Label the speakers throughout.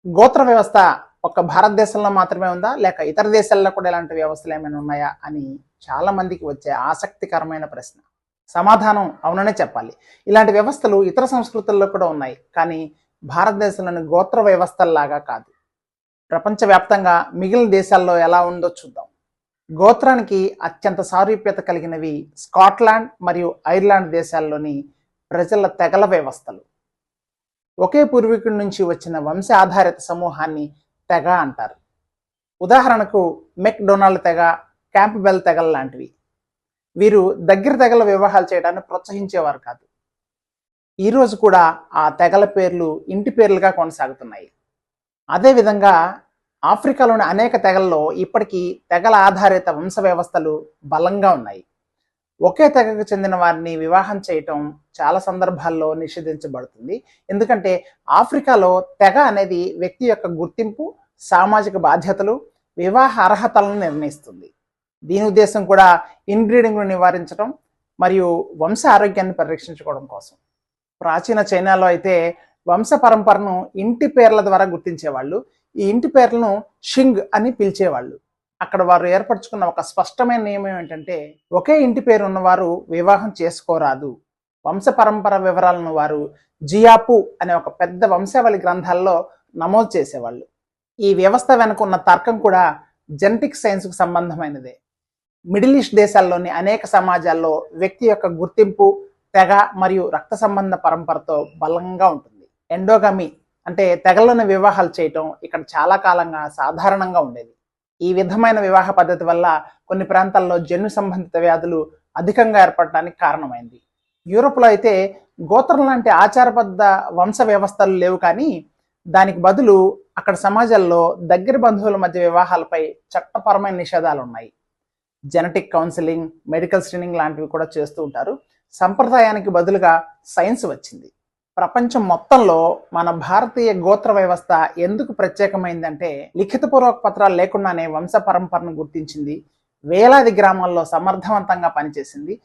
Speaker 1: గోత్ర వ్యవస్థ ఒక భారతదేశంలో మాత్రమే ఉందా లేక ఇతర దేశాల్లో కూడా ఇలాంటి వ్యవస్థలు ఏమైనా ఉన్నాయా అని చాలా మందికి వచ్చే ఆసక్తికరమైన ప్రశ్న. సమాధానం అవుననే చెప్పాలి. ఇలాంటి వ్యవస్థలు ఇతర సంస్కృతుల్లో కూడా ఉన్నాయి, కానీ భారతదేశంలోని గోత్ర వ్యవస్థల్లాగా కాదు. ప్రపంచవ్యాప్తంగా మిగిలిన దేశాల్లో ఎలా ఉందో చూద్దాం. గోత్రానికి అత్యంత సారూప్యత కలిగినవి స్కాట్లాండ్ మరియు ఐర్లాండ్ దేశాల్లోని ప్రజల తెగల వ్యవస్థలు. ఒకే పూర్వీకుడి నుంచి వచ్చిన వంశ ఆధారిత సమూహాన్ని తెగ అంటారు. ఉదాహరణకు మెక్డొనాల్డ్ తెగ, క్యాంప్బెల్ తెగల లాంటివి. వీరు దగ్గర తెగల వివాహాలు చేయడాన్ని ప్రోత్సహించేవారు కాదు. ఈరోజు కూడా ఆ తెగల పేర్లు ఇంటి పేర్లుగా కొనసాగుతున్నాయి. అదేవిధంగా ఆఫ్రికాలోని అనేక తెగల్లో ఇప్పటికీ తెగల ఆధారిత వంశ వ్యవస్థలు బలంగా ఉన్నాయి. ఒకే తెగకు చెందిన వారిని వివాహం చేయటం చాలా సందర్భాల్లో నిషేధించబడుతుంది. ఎందుకంటే ఆఫ్రికాలో తెగ అనేది వ్యక్తి యొక్క గుర్తింపు, సామాజిక బాధ్యతలు, వివాహ అర్హతలను నిర్ణయిస్తుంది. దీని ఉద్దేశం కూడా ఇన్బ్రీడింగ్ను నివారించడం మరియు వంశ ఆరోగ్యాన్ని పరిరక్షించుకోవడం కోసం. ప్రాచీన చైనాలో అయితే వంశ పరంపరను ఇంటి పేర్ల ద్వారా గుర్తించేవాళ్ళు. ఈ ఇంటి పేర్లను షింగ్ అని పిలిచేవాళ్ళు. అక్కడ వారు ఏర్పరచుకున్న ఒక స్పష్టమైన నియమం ఏంటంటే, ఒకే ఇంటి పేరు ఉన్నవారు వివాహం చేసుకోరాదు. వంశ పరంపర వివరాలను వారు జియాపు అనే ఒక పెద్ద వంశావళి గ్రంథాల్లో నమోదు చేసేవాళ్ళు. ఈ వ్యవస్థ వెనుక ఉన్న తర్కం కూడా జెనెటిక్ సైన్స్కు సంబంధమైనదే. మిడిల్ ఈస్ట్ దేశాల్లోని అనేక సమాజాల్లో వ్యక్తి యొక్క గుర్తింపు, తెగ మరియు రక్త సంబంధ పరంపరతో బలంగా ఉంటుంది. ఎండోగమి అంటే తెగల్లోని వివాహాలు చేయటం ఇక్కడ చాలా కాలంగా సాధారణంగా ఉండేది. ఈ విధమైన వివాహ పద్ధతి వల్ల కొన్ని ప్రాంతాల్లో జన్యు సంబంధిత వ్యాధులు అధికంగా ఏర్పడటానికి కారణమైంది. యూరోప్లో అయితే గోత్రం లాంటి ఆచారబద్ధ వంశ వ్యవస్థలు లేవు, కానీ దానికి బదులు అక్కడ సమాజాల్లో దగ్గర బంధువుల మధ్య వివాహాలపై చట్టపరమైన నిషేధాలు ఉన్నాయి. జెనెటిక్ కౌన్సిలింగ్, మెడికల్ స్క్రీనింగ్ లాంటివి కూడా చేస్తూ ఉంటారు. సంప్రదాయానికి బదులుగా సైన్స్ వచ్చింది. ప్రపంచం మొత్తంలో మన భారతీయ గోత్ర వ్యవస్థ ఎందుకు ప్రత్యేకమైందంటే, లిఖితపూర్వక పత్రాలు లేకుండానే వంశ పరంపరను గుర్తించింది, వేలాది గ్రామాల్లో సమర్థవంతంగా పనిచేసింది,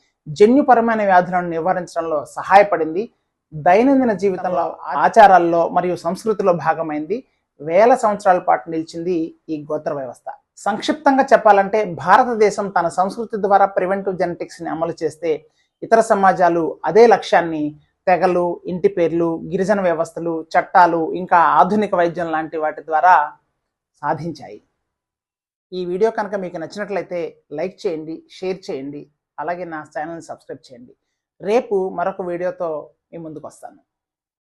Speaker 1: జన్యుపరమైన వ్యాధులను నివారించడంలో సహాయపడింది, దైనందిన జీవితంలో, ఆచారాల్లో మరియు సంస్కృతిలో భాగమైంది, వేల సంవత్సరాల పాటు నిలిచింది ఈ గోత్ర వ్యవస్థ. సంక్షిప్తంగా చెప్పాలంటే, భారతదేశం తన సంస్కృతి ద్వారా ప్రివెంటివ్ జెనెటిక్స్ని అమలు చేస్తే, ఇతర సమాజాలు అదే లక్ష్యాన్ని తెగలు, ఇంటి పేర్లు, గిరిజన వ్యవస్థలు, చట్టాలు, ఇంకా ఆధునిక వైద్యం లాంటి వాటి ద్వారా సాధించాయి. ఈ వీడియో కనుక మీకు నచ్చినట్లయితే లైక్ చేయండి, షేర్ చేయండి, అలాగే నా ఛానల్ని సబ్స్క్రైబ్ చేయండి. రేపు మరొక వీడియోతో మీ ముందుకు వస్తాను.